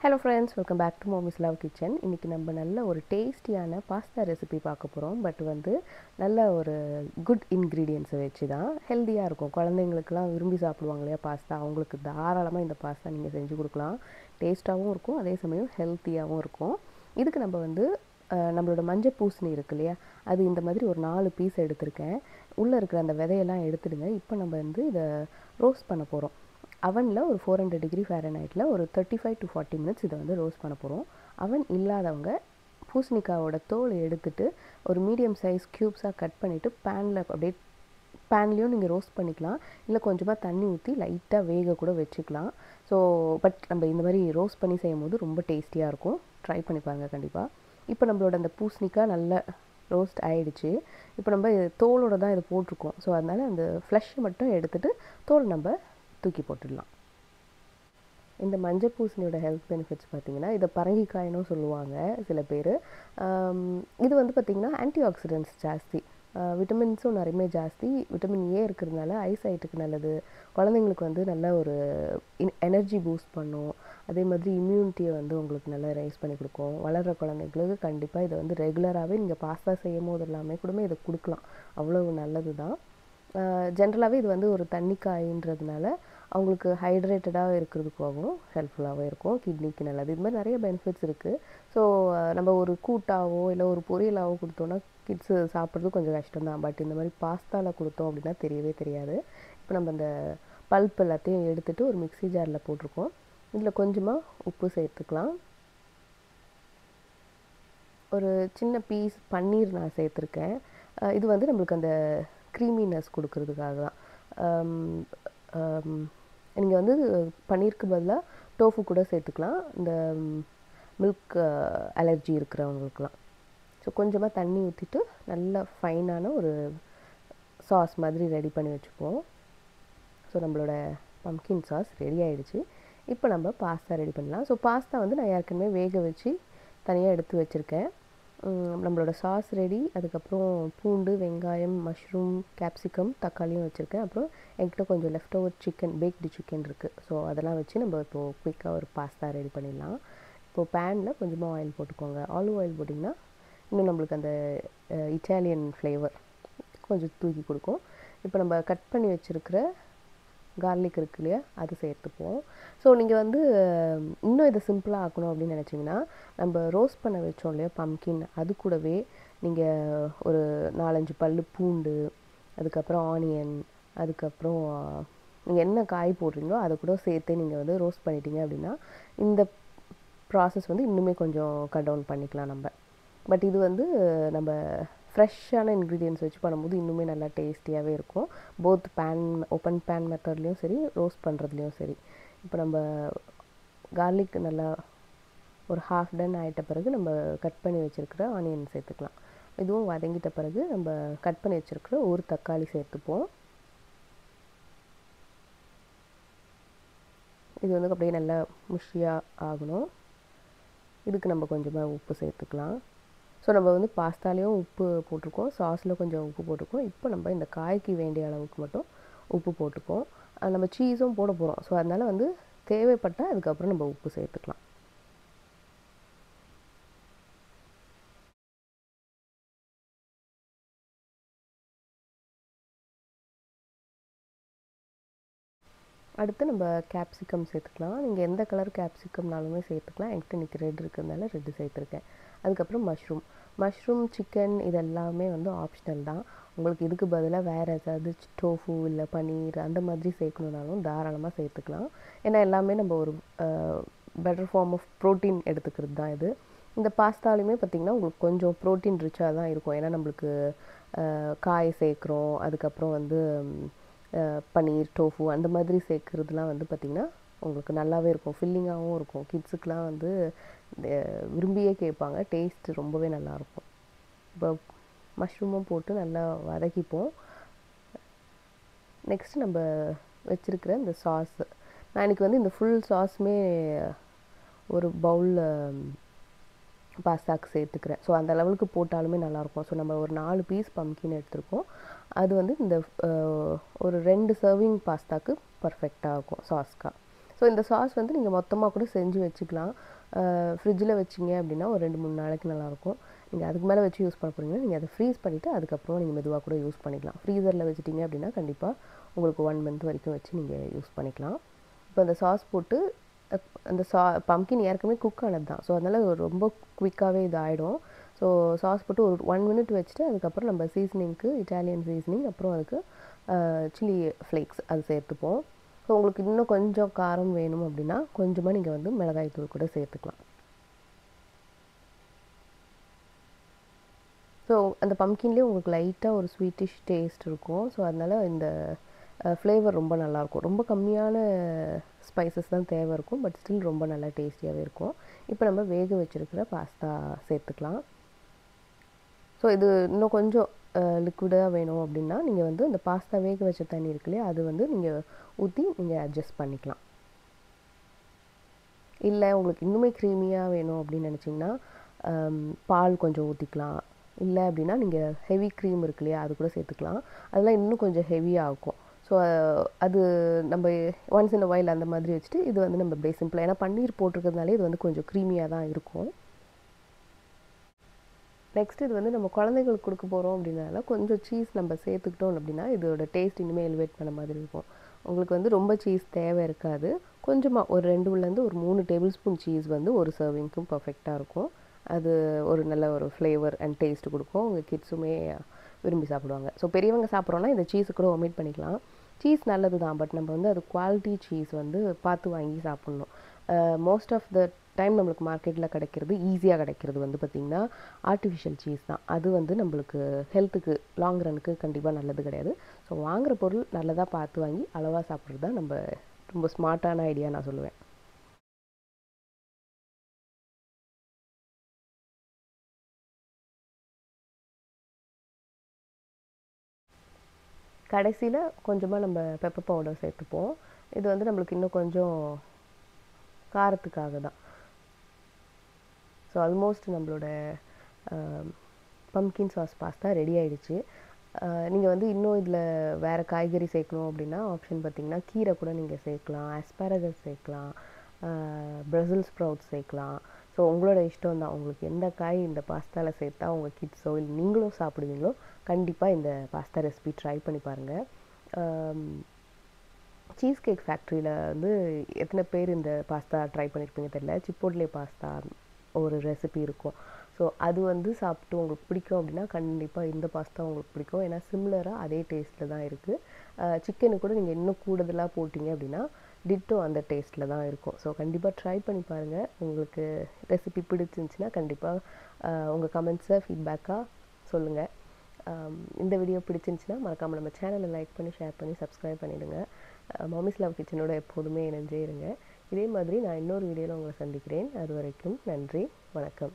Hello friends, welcome back to Mommy's Love Kitchen. இன்றைக்கி நம்ம நல்ல ஒரு டேஸ்டியான பாஸ்தா ரெசிபி பார்க்க போகிறோம். பட் வந்து நல்ல ஒரு குட் இன்க்ரீடியன்ஸை வச்சு தான் ஹெல்த்தியாக இருக்கும். குழந்தைங்களுக்குலாம் விரும்பி சாப்பிடுவாங்க இல்லையா பாஸ்தா, அவங்களுக்கு தாராளமாக இந்த பாஸ்தா நீங்கள் செஞ்சு கொடுக்கலாம். டேஸ்ட்டாகவும் இருக்கும், அதே சமயம் ஹெல்த்தியாகவும் இருக்கும். இதுக்கு நம்ம வந்து நம்மளோட மஞ்சள் பூசணி இருக்கு இல்லையா, அது இந்த மாதிரி ஒரு 4 பீஸ் எடுத்திருக்கேன். உள்ளே இருக்கிற அந்த விதையெல்லாம் எடுத்துடுங்க. இப்போ நம்ம வந்து இதை ரோஸ்ட் பண்ண போகிறோம். அவனில் ஒரு 400 டிகிரி ஃபேரன்ஹைட்டில் ஒரு 35 to 40 மினிட்ஸ் இதை வந்து ரோஸ்ட் பண்ண போகிறோம். அவன் இல்லாதவங்க பூசணிக்காவோட தோல் எடுத்துகிட்டு ஒரு மீடியம் சைஸ் க்யூப்ஸாக கட் பண்ணிவிட்டு பேனில் அப்படியே பேன்லேயும் நீங்கள் ரோஸ்ட் பண்ணிக்கலாம், இல்லை கொஞ்சமாக தண்ணி ஊற்றி லைட்டாக வேக கூட வச்சுக்கலாம். ஸோ பட் நம்ம இந்த மாதிரி ரோஸ்ட் பண்ணி செய்யும் போது ரொம்ப டேஸ்டியாக இருக்கும். ட்ரை பண்ணி பாருங்கள் கண்டிப்பாக. இப்போ நம்மளோட அந்த பூசணிக்காய் நல்ல ரோஸ்ட் ஆகிடுச்சு. இப்போ நம்ம தோலோடு தான் இதை போட்டிருக்கோம். ஸோ அதனால் அந்த ஃப்ளஷ் மட்டும் எடுத்துகிட்டு தோல் நம்ம தூக்கி போட்டுடலாம். இந்த மஞ்சள் பூசணியோட ஹெல்த் பெனிஃபிட்ஸ் பார்த்திங்கன்னா, இதை பரங்கிக்காயினும் சொல்லுவாங்க சில பேர். இது வந்து பார்த்திங்கன்னா ஆன்டி ஆக்சிடென்ட்ஸ் ஜாஸ்தி, விட்டமின்ஸும் நிறையவே ஜாஸ்தி. விட்டமின் ஏ இருக்கிறதுனால ஐசைட்டுக்கு நல்லது. குழந்தைங்களுக்கு வந்து நல்ல ஒரு எனர்ஜி பூஸ்ட் பண்ணும். அதே மாதிரி இம்யூனிட்டியை வந்து உங்களுக்கு நல்லா ரைஸ் பண்ணி கொடுக்கும். வளர்கிற குழந்தைங்களுக்கு கண்டிப்பாக இதை வந்து ரெகுலராகவே நீங்கள் பாஸ்தா செய்யும் போது எல்லாமே கூட இதை கொடுக்கலாம். அவ்வளவு நல்லது தான். ஜென்ரலாகவே இது வந்து ஒரு தண்ணிக்காயின்றதுனால அவங்களுக்கு ஹைட்ரேட்டடாக இருக்கிறதுக்காகவும் ஹெல்ப்ஃபுல்லாகவும் இருக்கும். கிட்னிக்கு நல்லது. இது மாதிரி நிறைய பெனிஃபிட்ஸ் இருக்குது. ஸோ நம்ம ஒரு கூட்டாவோ இல்லை ஒரு பொரியலாவோ கொடுத்தோன்னா கிட்ஸு சாப்பிட்றது கொஞ்சம் கஷ்டம்தான். பட் இந்த மாதிரி பாஸ்தாவில் கொடுத்தோம் அப்படின்னா தெரியவே தெரியாது. இப்போ நம்ம இந்த பல்ப் எல்லாத்தையும் எடுத்துகிட்டு ஒரு மிக்ஸி ஜாரில் போட்டிருக்கோம். இதில் கொஞ்சமாக உப்பு சேர்த்துக்கலாம். ஒரு சின்ன பீஸ் பன்னீர் நான் சேர்த்துருக்கேன். இது வந்து நம்மளுக்கு அந்த க்ரீமினஸ் கொடுக்கறதுக்காக தான். நீங்கள் வந்து பன்னீருக்கு பதிலாக டோஃபு கூட சேர்த்துக்கலாம், இந்த மில்க் அலர்ஜி இருக்கிறவங்களுக்குலாம். ஸோ கொஞ்சமாக தண்ணி ஊற்றிட்டு நல்ல ஃபைனான ஒரு சாஸ் மாதிரி ரெடி பண்ணி வச்சுப்போம். ஸோ நம்மளோட பம்கின் சாஸ் ரெடி ஆகிடுச்சு. இப்போ நம்ம பாஸ்தா ரெடி பண்ணலாம். ஸோ பாஸ்தா வந்து நான் ஏற்கனவே வேக வச்சு தனியாக எடுத்து வச்சுருக்கேன். நம்மளோட சாஸ் ரெடி. அதுக்கப்புறம் பூண்டு, வெங்காயம், மஷ்ரூம், கேப்சிகம், தக்காளியும் வச்சுருக்கேன். அப்புறம் என்கிட்ட கொஞ்சம் left over chicken, baked chicken இருக்குது. ஸோ அதெல்லாம் வச்சு நம்ம இப்போது குயிக்காக ஒரு பாஸ்தா ரெடி பண்ணிடலாம். இப்போது பேனில் கொஞ்சமாக ஆயில் போட்டுக்கோங்க. ஆலிவ் ஆயில் போட்டிங்கன்னா இன்னும் நம்மளுக்கு அந்த இட்டாலியன் ஃப்ளேவர் கொஞ்சம் தூக்கி கொடுக்கும். இப்போ நம்ம கட் பண்ணி வச்சுருக்கிற கார்லிக் இருக்கு இல்லையா, அது சேர்த்துப்போம். ஸோ நீங்கள் வந்து இன்னும் இதை சிம்பிளாக ஆக்கணும் அப்படின்னு நினச்சிங்கன்னா, நம்ம ரோஸ்ட் பண்ண வச்சோம் இல்லையா பம்கின், அது கூடவே நீங்கள் ஒரு 4-5 பல் பூண்டு, அதுக்கப்புறம் ஆனியன், அதுக்கப்புறம் நீங்கள் என்ன காய் போடுறீங்களோ அதை கூட சேர்த்து நீங்கள் வந்து ரோஸ்ட் பண்ணிட்டீங்க அப்படின்னா இந்த ப்ராசஸ் வந்து இன்னுமே கொஞ்சம் கட் டவுன் பண்ணிக்கலாம் நம்ம. பட் இது வந்து நம்ம ஃப்ரெஷ்ஷான இன்க்ரீடியன்ஸ் வச்சு பண்ணும்போது இன்னுமே நல்லா டேஸ்டியாகவே இருக்கும். போத் ஓப்பன் பேன் மெத்தட்லேயும் சரி, ரோஸ்ட் பண்ணுறதுலையும் சரி. இப்போ நம்ம கார்லிக் நல்லா ஒரு ஹாஃப் டன் ஆகிட்ட பிறகு நம்ம கட் பண்ணி வச்சுருக்கிற ஆனியன் சேர்த்துக்கலாம். இதுவும் வதங்கிட்ட பிறகு நம்ம கட் பண்ணி வச்சுருக்கிற ஒரு தக்காளி சேர்த்துப்போம். இது வந்து அப்படியே நல்லா முஷியாக ஆகணும். இதுக்கு நம்ம கொஞ்சமாக உப்பு சேர்த்துக்கலாம். ஸோ நம்ம வந்து பாஸ்தாலேயும் உப்பு போட்டிருக்கோம், சாஸில் கொஞ்சம் உப்பு போட்டிருக்கோம். இப்போ நம்ம இந்த காய்க்கு வேண்டிய அளவுக்கு மட்டும் உப்பு போட்டுப்போம். நம்ம சீஸும் போட போகிறோம். ஸோ அதனால் வந்து தேவைப்பட்டால் அதுக்கப்புறம் நம்ம உப்பு சேர்த்துக்கலாம். அடுத்து நம்ம கேப்சிகம் சேர்த்துக்கலாம். நீங்கள் எந்த கலர் கேப்சிகம்னாலுமே சேர்த்துக்கலாம். என்கிட்ட இன்றைக்கி ரெட் இருக்கிறதுனால ரெட்டு சேர்த்துருக்கேன். அதுக்கப்புறம் மஷ்ரூம், சிக்கன் இதெல்லாமே வந்து ஆப்ஷனல் தான். உங்களுக்கு இதுக்கு பதிலாக வேறு ஏதாவது டோஃபு இல்லை பன்னீர் அந்த மாதிரி சேர்க்கணுன்னாலும் தாராளமாக சேர்த்துக்கலாம். ஏன்னா எல்லாமே நம்ம ஒரு பெட்டர் ஃபார்ம் ஆஃப் ப்ரோட்டீன் எடுத்துக்கிறது தான் இது. இந்த பாஸ்தாலையுமே பார்த்திங்கன்னா உங்களுக்கு கொஞ்சம் ப்ரோட்டீன் ரிச்சாக தான் இருக்கும். ஏன்னா நம்மளுக்கு காய் சேர்க்குறோம், அதுக்கப்புறம் வந்து பன்னீர், டோஃபு அந்த மாதிரி சேர்க்குறதுலாம் வந்து பார்த்திங்கன்னா உங்களுக்கு நல்லாவே இருக்கும், ஃபில்லிங்காகவும் இருக்கும். கிட்ஸுக்கெலாம் வந்து விரும்பியே கேட்பாங்க. டேஸ்ட்டு ரொம்பவே நல்லாயிருக்கும். இப்போ மஷ்ரூமும் போட்டு நல்லா வதக்கிப்போம். நெக்ஸ்ட்டு நம்ம வச்சுருக்கிற இந்த சாஸு, நான் இன்றைக்கி வந்து இந்த ஃபுல் சாஸுமே ஒரு பவுலில் பாஸ்தாக்கு சேர்த்துக்கிறேன். ஸோ அந்த லெவலுக்கு போட்டாலுமே நல்லாயிருக்கும். ஸோ நம்ம ஒரு 4 பீஸ் பம்கின் எடுத்துருக்கோம். அது வந்து இந்த ஒரு 2 சர்விங் பாஸ்தாக்கு பர்ஃபெக்டாக இருக்கும் சாஸ்க்காக. ஸோ இந்த சாஸ் வந்து நீங்கள் மொத்தமாக கூட செஞ்சு வச்சுக்கலாம். ஃப்ரிட்ஜில் வச்சிங்க அப்படின்னா ஒரு 2-3 நாளைக்கு நல்லாயிருக்கும். நீங்கள் அதுக்கு மேலே வச்சு யூஸ் பண்ண போகிறீங்கன்னா நீங்கள் அதை ஃப்ரீஸ் பண்ணிவிட்டு அதுக்கப்புறம் நீங்கள் மெதுவாக கூட யூஸ் பண்ணிக்கலாம். ஃப்ரீசரில் வச்சுட்டிங்க அப்படின்னா கண்டிப்பாக உங்களுக்கு 1 மந்த் வரைக்கும் வச்சு நீங்கள் யூஸ் பண்ணிக்கலாம். இப்போ அந்த சாஸ் போட்டு அந்த பம்கின் ஏற்கனவே குக் ஆனது தான். ஸோ அதனால் ரொம்ப குயிக்காகவே இது ஆகிடும். ஸோ சாஸ் போட்டு ஒரு 1 மினிட் வச்சுட்டு அதுக்கப்புறம் நம்ம சீசனிங்க்கு இட்டாலியன் சீசனிங், அப்புறம் அதுக்கு சில்லி ஃப்ளேக்ஸ் அது சேர்த்துப்போம். ஸோ உங்களுக்கு இன்னும் கொஞ்சம் காரம் வேணும் அப்படின்னா கொஞ்சமாக நீங்கள் வந்து மிளகாய் தூள் கூட சேர்த்துக்கலாம். ஸோ அந்த பம்கின்லேயே உங்களுக்கு லைட்டாக ஒரு ஸ்வீட்டிஷ் டேஸ்ட் இருக்கும். ஸோ அதனால் இந்த ஃப்ளேவர் ரொம்ப நல்லாயிருக்கும். ரொம்ப கம்மியான ஸ்பைசஸ் தான் தேவை இருக்கும், பட் ஸ்டில் ரொம்ப நல்லா டேஸ்டியாகவே இருக்கும். இப்போ நம்ம வேக வச்சுருக்கிற பாஸ்தா சேர்த்துக்கலாம். ஸோ இது இன்னும் கொஞ்சம் லிக்விடாக வேணும் அப்படின்னா நீங்கள் வந்து இந்த பாஸ்தா வேக வச்ச தண்ணி இருக்கு இல்லையா, அது வந்து நீங்கள் ஊற்றி நீங்கள் அட்ஜஸ்ட் பண்ணிக்கலாம். இல்லை உங்களுக்கு இன்னுமே க்ரீமியாக வேணும் அப்படின்னு நினச்சிங்கன்னா பால் கொஞ்சம் ஊற்றிக்கலாம். இல்லை அப்படின்னா நீங்கள் ஹெவி க்ரீம் இருக்கு இல்லையா, அது கூட சேர்த்துக்கலாம். அதெல்லாம் இன்னும் கொஞ்சம் ஹெவியாக இருக்கும். ஸோ அது நம்ம ஒன்ஸ் இன் அ வைல் அந்த மாதிரி வச்சுட்டு இது வந்து நம்ம அப்படியே சிம்பிளாக, ஏன்னா பன்னீர் போட்டிருக்கிறதுனாலே இது வந்து கொஞ்சம் க்ரீமியாக தான் இருக்கும். நெக்ஸ்ட் இது வந்து நம்ம குழந்தைங்களுக்கு கொடுக்க போகிறோம் அப்படின்னால கொஞ்சம் சீஸ் நம்ம சேர்த்துக்கிட்டோம் அப்படின்னா இதோட டேஸ்ட் இனிமேல் எலிவேட் பண்ண மாதிரி இருக்கும். உங்களுக்கு வந்து ரொம்ப சீஸ் தேவை இருக்காது. கொஞ்சமாக ஒரு 2லேருந்து ஒரு 3 டேபிள் ஸ்பூன் சீஸ் வந்து ஒரு சர்விங்க்கும் பர்ஃபெக்டாக இருக்கும். அது ஒரு நல்ல ஒரு ஃப்ளேவர் அண்ட் டேஸ்ட் கொடுக்கும். உங்கள் கிட்ஸுமே விரும்பி சாப்பிடுவாங்க. ஸோ பெரியவங்க சாப்பிட்றோன்னா இந்த சீஸு கூட ஒமிட் பண்ணிக்கலாம். சீஸ் நல்லது தான், பட் நம்ம வந்து அது குவாலிட்டி சீஸ் வந்து பார்த்து வாங்கி சாப்பிட்ணும். மோஸ்ட் ஆஃப் த டைம் நம்மளுக்கு மார்க்கெட்டில் கிடைக்கிறது, ஈஸியாக கிடைக்கிறது வந்து பார்த்திங்கன்னா ஆர்டிஃபிஷியல் சீஸ் தான். அது வந்து நம்மளுக்கு ஹெல்த்துக்கு லாங் ரனுக்கு கண்டிப்பாக நல்லது கிடையாது. ஸோ வாங்குகிற பொருள் நல்லதாக பார்த்து வாங்கி அளவாக சாப்பிட்றது தான் நம்ம ரொம்ப ஸ்மார்ட்டான ஐடியா நான் சொல்லுவேன். கடைசியில் கொஞ்சமாக நம்ம பெப்பர் பவுடர் சேர்த்துப்போம். இது வந்து நம்மளுக்கு இன்னும் கொஞ்சம் காரத்துக்காக தான். ஸோ ஆல்மோஸ்ட் நம்மளோட பம்கின் சாஸ் பாஸ்தா ரெடி ஆகிடுச்சு. நீங்கள் வந்து இன்னும் இதில் வேறு காய்கறி சேர்க்கணும் அப்படின்னா ஆப்ஷன் பார்த்திங்கன்னா கீரை கூட நீங்கள் சேர்க்கலாம், ஆஸ்பாரகஸ் சேர்க்கலாம், பிரசில் ஸ்ப்ரவுட்ஸ் சேர்க்கலாம். ஸோ உங்களோட இஷ்டம் தான். உங்களுக்கு எந்த காய் இந்த பாஸ்தாவில் சேர்த்தா உங்கள் கிட்ஸோ இல்லை நீங்களும் சாப்பிடுவீங்களோ கண்டிப்பாக இந்த பாஸ்தா ரெசிபி ட்ரை பண்ணி பாருங்கள். சீஸ் கேக் ஃபேக்ட்ரியில் வந்து எத்தனை பேர் இந்த பாஸ்தா ட்ரை பண்ணியிருப்பீங்க தெரியல. சிப்போட்லே பாஸ்தா ஒரு ரெசிபி இருக்கும். ஸோ அது வந்து சாப்பிட்டு உங்களுக்கு பிடிக்கும் அப்படின்னா கண்டிப்பாக இந்த பாஸ்தா உங்களுக்கு பிடிக்கும். ஏன்னா சிம்லராக அதே டேஸ்ட்டில் தான் இருக்குது. சிக்கனு கூட நீங்கள் இன்னும் கூடுதலாக போட்டிங்க அப்படின்னா டிட்டோ அந்த டேஸ்ட்டில் தான் இருக்கும். ஸோ கண்டிப்பாக ட்ரை பண்ணி பாருங்கள். உங்களுக்கு ரெசிபி பிடிச்சிருந்துச்சின்னா கண்டிப்பாக உங்கள் கமெண்ட்ஸை ஃபீட்பேக்காக சொல்லுங்கள். இந்த வீடியோ பிடிச்சிருந்துச்சின்னா மறக்காமல் நம்ம சேனலை லைக் பண்ணி ஷேர் பண்ணி சப்ஸ்கிரைப் பண்ணிவிடுங்க. மாமிஸ் லவ் கிச்சனோட எப்போதுமே இணைஞ்சே இருங்க. இதே மாதிரி நான் இன்னொரு வீடியோவில் உங்களை சந்திக்கிறேன். அது வரைக்கும் நன்றி, வணக்கம்.